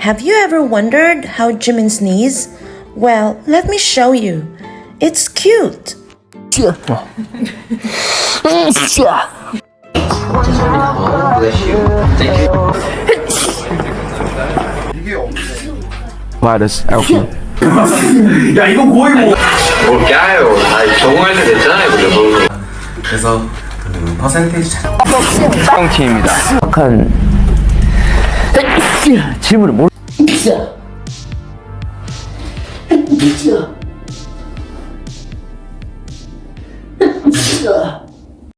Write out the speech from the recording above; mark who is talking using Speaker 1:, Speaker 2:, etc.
Speaker 1: Have you ever wondered how Jimin sneezes? Well, let me show you. It's cute.
Speaker 2: Wow, that's okay.
Speaker 3: 야 이거 거의 뭐
Speaker 4: 뭘 까요? 아 적응할 때 됐잖아요, 그래서.
Speaker 3: 그래서 그 퍼센테이지 잘
Speaker 2: 형팀입니다. 착한 질문을 뭘?